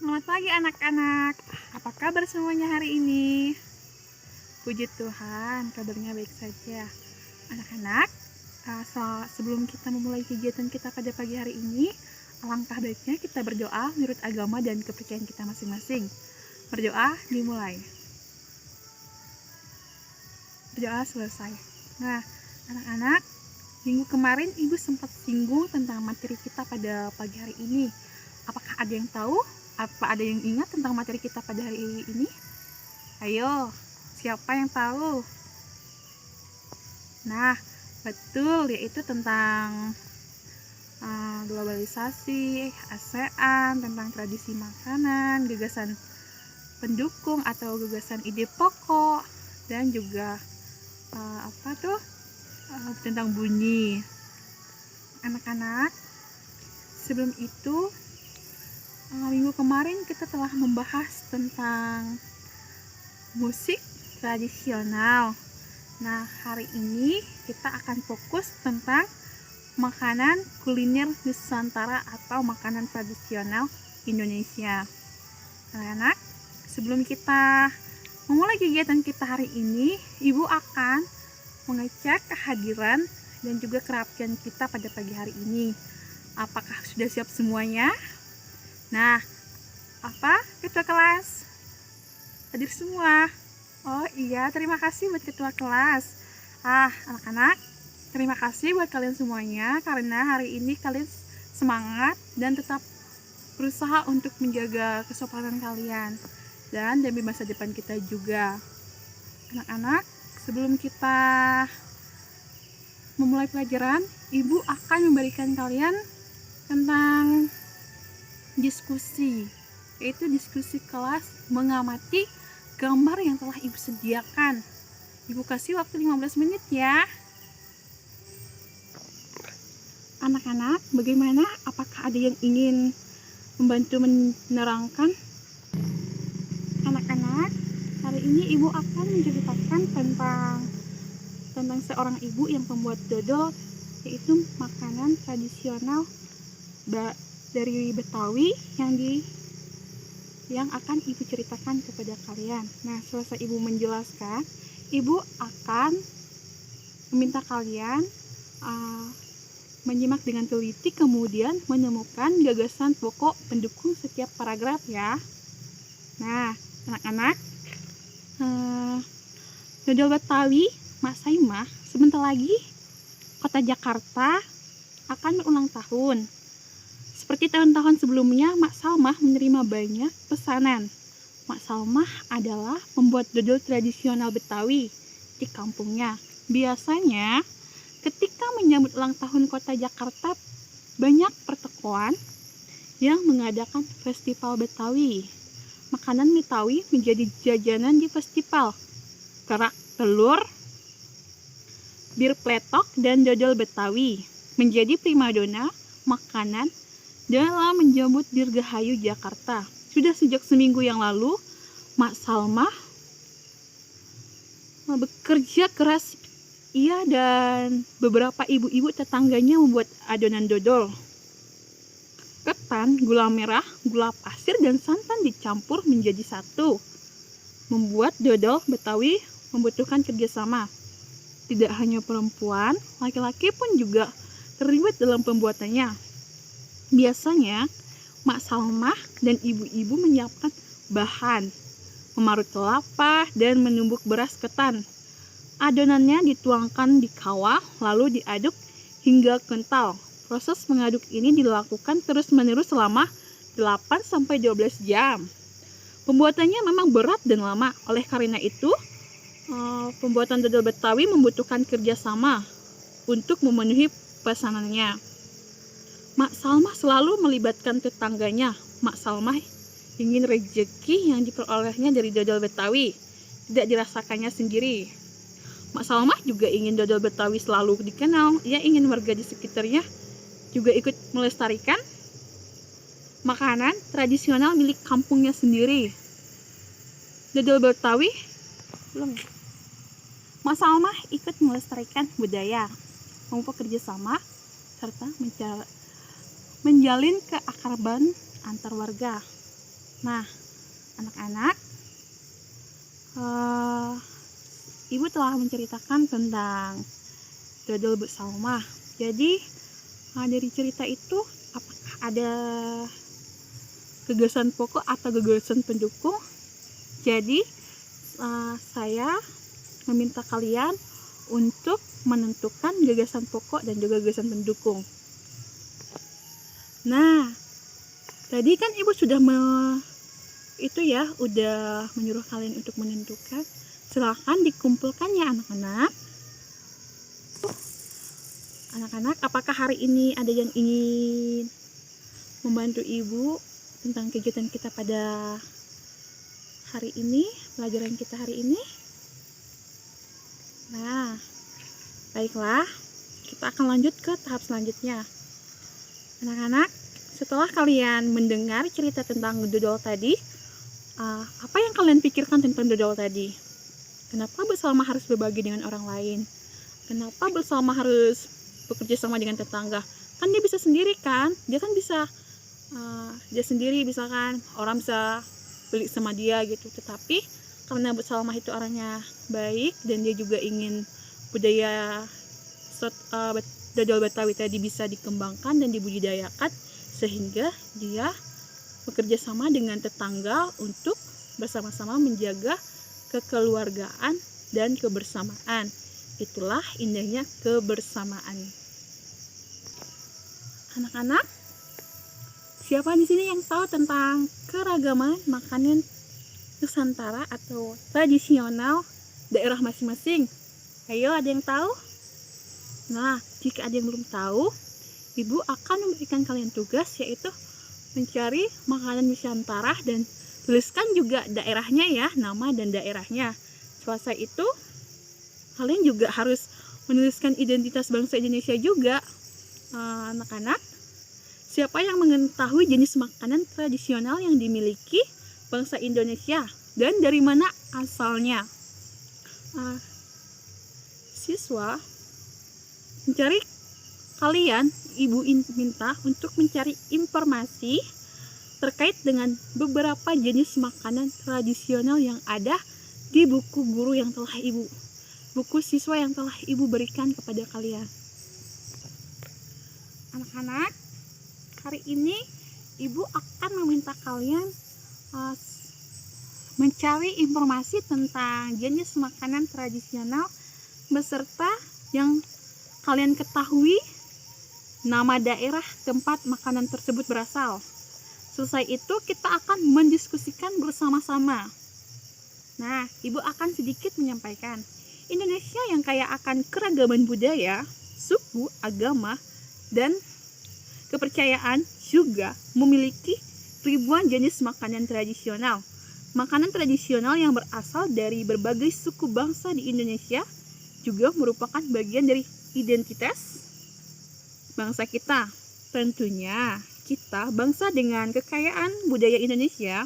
Selamat pagi anak-anak. Apa kabar semuanya hari ini? Puji Tuhan, kabarnya baik saja. Anak-anak, sebelum kita memulai kegiatan kita pada pagi hari ini, alangkah baiknya kita berdoa menurut agama dan kepercayaan kita masing-masing. Berdoa dimulai. Berdoa selesai. Nah, anak-anak, minggu kemarin Ibu sempat singgung tentang materi kita pada pagi hari ini. Apakah ada yang tahu? Apa ada yang ingat tentang materi kita pada hari ini? Ayo, siapa yang tahu? Nah, betul, yaitu tentang globalisasi, ASEAN, tentang tradisi makanan, gagasan pendukung atau gagasan ide pokok, dan juga tentang bunyi. Anak-anak, sebelum itu minggu kemarin kita telah membahas tentang musik tradisional. Nah, hari ini kita akan fokus tentang makanan kuliner Nusantara atau makanan tradisional Indonesia. Anak-anak, sebelum kita memulai kegiatan kita hari ini, Ibu akan mengecek kehadiran dan juga kerapian kita pada pagi hari ini. Apakah sudah siap semuanya? Nah, ketua kelas? Hadir semua? Oh iya, terima kasih buat ketua kelas. Anak-anak, terima kasih buat kalian semuanya karena hari ini kalian semangat dan tetap berusaha untuk menjaga kesopanan kalian dan demi masa depan kita juga. Anak-anak, sebelum kita memulai pelajaran, Ibu akan memberikan kalian tentang diskusi, yaitu diskusi kelas mengamati gambar yang telah Ibu sediakan. Ibu kasih waktu 15 menit ya. Anak-anak, bagaimana? Apakah ada yang ingin membantu menerangkan? Anak-anak, hari ini Ibu akan menceritakan tentang seorang ibu yang pembuat dodol, yaitu makanan tradisional dari Betawi yang akan Ibu ceritakan kepada kalian. Nah, selesai Ibu menjelaskan, Ibu akan meminta kalian menyimak dengan teliti, kemudian menemukan gagasan pokok pendukung setiap paragraf ya. Nah, anak-anak, dodol Betawi Mak Saimah sebentar lagi Kota Jakarta akan berulang tahun. Seperti tahun-tahun sebelumnya, Mak Salmah menerima banyak pesanan. Mak Salmah adalah pembuat dodol tradisional Betawi di kampungnya. Biasanya, ketika menyambut ulang tahun Kota Jakarta, banyak pertokoan yang mengadakan festival Betawi. Makanan Betawi menjadi jajanan di festival. Kerak telur, bir pletok, dan dodol Betawi menjadi primadona makanan dalam menjemput Dirgahayu Jakarta. Sudah sejak seminggu yang lalu, Mak Salmah bekerja keras. Ia dan beberapa ibu-ibu tetangganya membuat adonan dodol. Ketan, gula merah, gula pasir, dan santan dicampur menjadi satu. Membuat dodol Betawi membutuhkan kerjasama. Tidak hanya perempuan, laki-laki pun juga terlibat dalam pembuatannya. Biasanya, Mak Salmah dan ibu-ibu menyiapkan bahan, memarut kelapa, dan menumbuk beras ketan. Adonannya dituangkan di kawah, lalu diaduk hingga kental. Proses mengaduk ini dilakukan terus-menerus selama 8-12 jam. Pembuatannya memang berat dan lama. Oleh karena itu, pembuatan dodol Betawi membutuhkan kerjasama untuk memenuhi pesanannya. Mak Salmah selalu melibatkan tetangganya. Mak Salmah ingin rezeki yang diperolehnya dari dodol Betawi tidak dirasakannya sendiri. Mak Salmah juga ingin dodol Betawi selalu dikenal. Ia ingin warga di sekitarnya juga ikut melestarikan makanan tradisional milik kampungnya sendiri. Dodol Betawi belum. Mak Salmah ikut melestarikan budaya, memupuk kerjasama, serta menjalin keakraban antar warga. Nah, anak-anak, Ibu telah menceritakan tentang dodol Bu Salma. Jadi dari cerita itu apakah ada gagasan pokok atau gagasan pendukung? Jadi saya meminta kalian untuk menentukan gagasan pokok dan juga gagasan pendukung. Nah, tadi kan Ibu sudah udah menyuruh kalian untuk menentukan. Silakan dikumpulkan ya anak-anak. Anak-anak, apakah hari ini ada yang ingin membantu Ibu tentang kegiatan kita pada hari ini, pelajaran kita hari ini? Nah, baiklah, kita akan lanjut ke tahap selanjutnya. Anak-anak, setelah kalian mendengar cerita tentang dodol tadi, apa yang kalian pikirkan tentang dodol tadi? Kenapa Bu Salma harus berbagi dengan orang lain? Kenapa Bu Salma harus bekerja sama dengan tetangga? Kan dia bisa sendiri kan? Dia kan bisa dia sendiri, misalkan orang bisa beli sama dia gitu. Tetapi karena Bu Salma itu orangnya baik dan dia juga ingin budaya dodol Betawi tadi bisa dikembangkan dan dibudidayakan, sehingga dia bekerja sama dengan tetangga untuk bersama-sama menjaga kekeluargaan dan kebersamaan. Itulah indahnya kebersamaan. Anak-anak, siapa di sini yang tahu tentang keragaman makanan Nusantara atau tradisional daerah masing-masing? Ayo, ada yang tahu? Nah, jika ada yang belum tahu, Ibu akan memberikan kalian tugas, yaitu mencari makanan Nusantara dan tuliskan juga daerahnya ya, nama dan daerahnya. Selesai itu, kalian juga harus menuliskan identitas bangsa Indonesia juga. Anak-anak, siapa yang mengetahui jenis makanan tradisional yang dimiliki bangsa Indonesia dan dari mana asalnya? Siswa mencari kalian, Ibu minta untuk mencari informasi terkait dengan beberapa jenis makanan tradisional yang ada di buku guru yang telah buku siswa yang telah Ibu berikan kepada kalian. Anak-anak, hari ini Ibu akan meminta kalian mencari informasi tentang jenis makanan tradisional beserta yang kalian ketahui nama daerah tempat makanan tersebut berasal. Selesai itu kita akan mendiskusikan bersama-sama. Nah, Ibu akan sedikit menyampaikan, Indonesia yang kaya akan keragaman budaya, suku, agama, dan kepercayaan juga memiliki ribuan jenis makanan tradisional. Makanan tradisional yang berasal dari berbagai suku bangsa di Indonesia juga merupakan bagian dari identitas bangsa kita. Tentunya kita bangsa dengan kekayaan budaya Indonesia.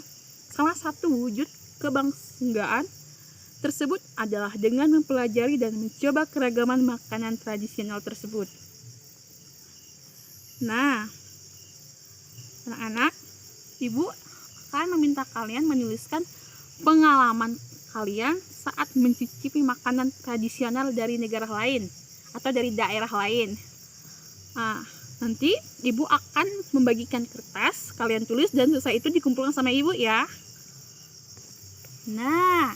Salah satu wujud kebanggaan tersebut adalah dengan mempelajari dan mencoba keragaman makanan tradisional tersebut. Nah, anak-anak, Ibu akan meminta kalian menuliskan pengalaman kalian saat mencicipi makanan tradisional dari negara lain atau dari daerah lain. Nah, nanti Ibu akan membagikan kertas, kalian tulis dan selesai itu dikumpulkan sama Ibu ya. Nah,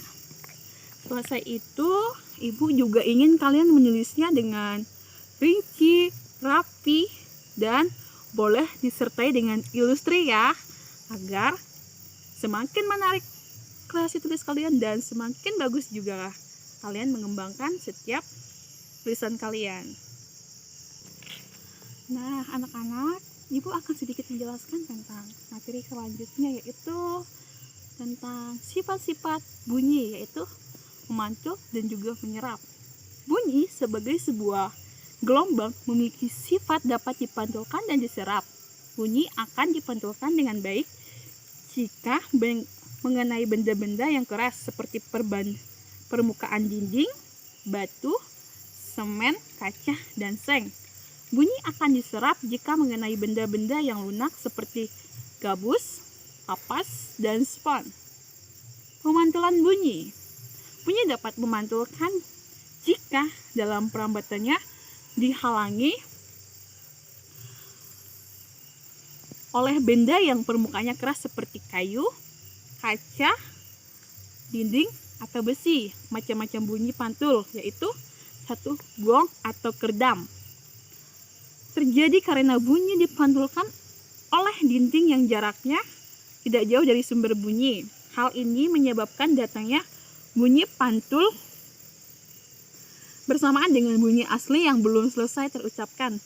selesai itu Ibu juga ingin kalian menulisnya dengan rinci, rapi, dan boleh disertai dengan ilustrasi ya, agar semakin menarik kreasi tulis kalian dan semakin bagus juga kalian mengembangkan setiap tulisan kalian. Nah, anak-anak, Ibu akan sedikit menjelaskan tentang materi selanjutnya, yaitu tentang sifat-sifat bunyi, yaitu memantul dan juga menyerap. Bunyi sebagai sebuah gelombang memiliki sifat dapat dipantulkan dan diserap. Bunyi akan dipantulkan dengan baik jika mengenai benda-benda yang keras seperti permukaan dinding, batu, semen, kaca, dan seng. Bunyi akan diserap jika mengenai benda-benda yang lunak seperti gabus, kapas, dan spon. Pemantulan bunyi. Bunyi dapat memantulkan jika dalam perambatannya dihalangi oleh benda yang permukaannya keras seperti kayu, kaca, dinding, atau besi. Macam-macam bunyi pantul, yaitu 1. Gong atau kerdam. Terjadi karena bunyi dipantulkan oleh dinding yang jaraknya tidak jauh dari sumber bunyi. Hal ini menyebabkan datangnya bunyi pantul bersamaan dengan bunyi asli yang belum selesai terucapkan.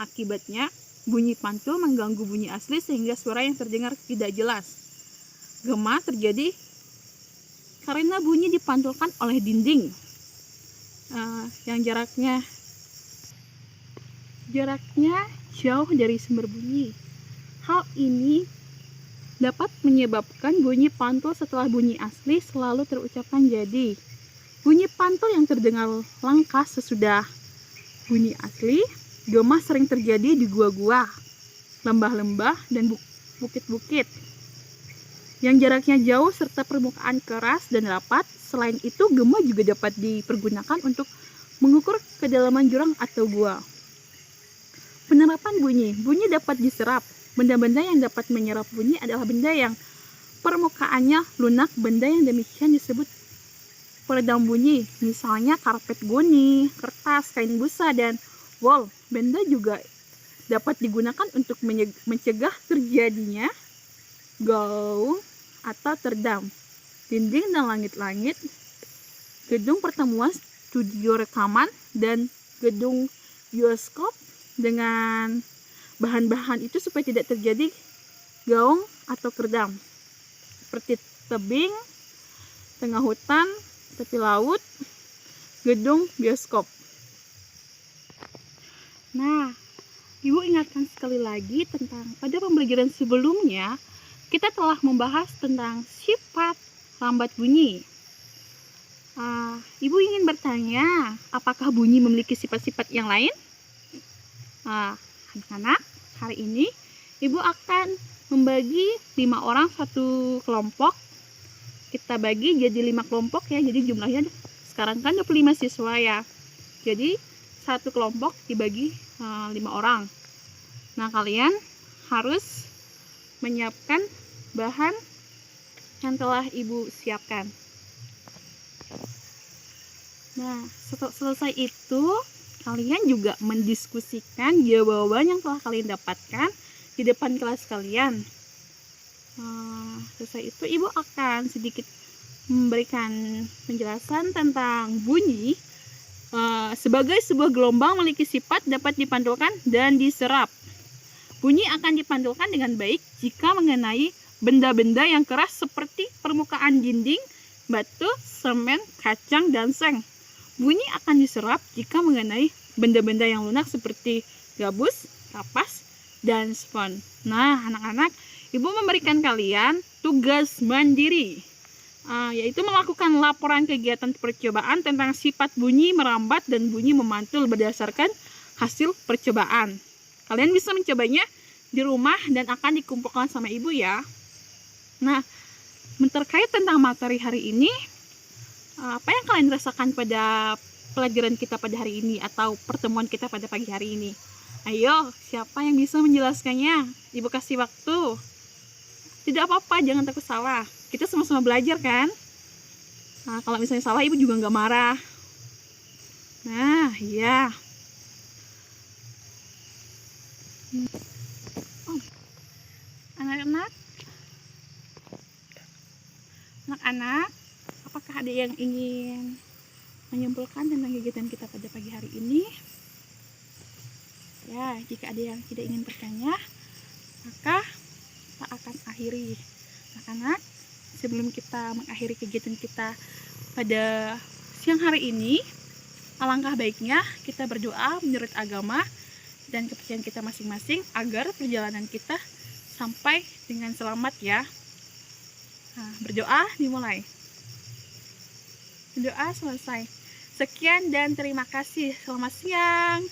Akibatnya, bunyi pantul mengganggu bunyi asli sehingga suara yang terdengar tidak jelas. Gema terjadi karena bunyi dipantulkan oleh dinding yang jaraknya jauh dari sumber bunyi. Hal ini dapat menyebabkan bunyi pantul setelah bunyi asli selalu terucapkan jadi. Bunyi pantul yang terdengar langka sesudah bunyi asli. Gema sering terjadi di gua-gua, lembah-lembah, dan bukit-bukit yang jaraknya jauh serta permukaan keras dan rapat. Selain itu, gema juga dapat dipergunakan untuk mengukur kedalaman jurang atau gua. Penerapan bunyi. Bunyi dapat diserap. Benda-benda yang dapat menyerap bunyi adalah benda yang permukaannya lunak. Benda yang demikian disebut peredam bunyi. Misalnya karpet goni, kertas, kain busa, dan wol. Benda juga dapat digunakan untuk mencegah terjadinya gaung atau terdam. Dinding dan langit-langit, gedung pertemuan, studio rekaman, dan gedung bioskop dengan bahan-bahan itu supaya tidak terjadi gaung atau kerdam, seperti tebing, tengah hutan, tepi laut, gedung bioskop. Nah, Ibu ingatkan sekali lagi tentang pada pembelajaran sebelumnya kita telah membahas tentang sifat lambat bunyi. Ibu ingin bertanya, apakah bunyi memiliki sifat-sifat yang lain? Anak-anak, hari ini Ibu akan membagi 5 orang satu kelompok. Kita bagi jadi 5 kelompok ya. Jadi jumlahnya sekarang kan 25 siswa ya. Jadi satu kelompok dibagi 5 orang. Nah, kalian harus menyiapkan bahan yang telah Ibu siapkan. Nah, setelah selesai itu kalian juga mendiskusikan jawaban yang telah kalian dapatkan di depan kelas kalian. Selesai itu Ibu akan sedikit memberikan penjelasan tentang bunyi sebagai sebuah gelombang memiliki sifat dapat dipantulkan dan diserap. Bunyi akan dipantulkan dengan baik jika mengenai benda-benda yang keras seperti permukaan dinding, batu, semen, kacang, dan seng. Bunyi akan diserap jika mengenai benda-benda yang lunak seperti gabus, kapas, dan spon. Nah, anak-anak, Ibu memberikan kalian tugas mandiri, yaitu melakukan laporan kegiatan percobaan tentang sifat bunyi merambat dan bunyi memantul berdasarkan hasil percobaan. Kalian bisa mencobanya di rumah dan akan dikumpulkan sama Ibu ya. Nah, terkait tentang materi hari ini, apa yang kalian rasakan pada pelajaran kita pada hari ini atau pertemuan kita pada pagi hari ini? Ayo, siapa yang bisa menjelaskannya? Ibu kasih waktu. Tidak apa-apa, jangan takut salah. Kita sama-sama belajar kan? Nah, kalau misalnya salah, Ibu juga nggak marah. Nah, iya. Anak-anak, apakah ada yang ingin menyimpulkan tentang kegiatan kita pada pagi hari ini? Ya, jika ada yang tidak ingin bertanya, maka kita akan akhiri. Anak-anak, sebelum kita mengakhiri kegiatan kita pada siang hari ini, alangkah baiknya kita berdoa menurut agama dan kepercayaan kita masing-masing agar perjalanan kita sampai dengan selamat ya. Nah, berdoa dimulai. Doa selesai. Sekian dan terima kasih. Selamat siang.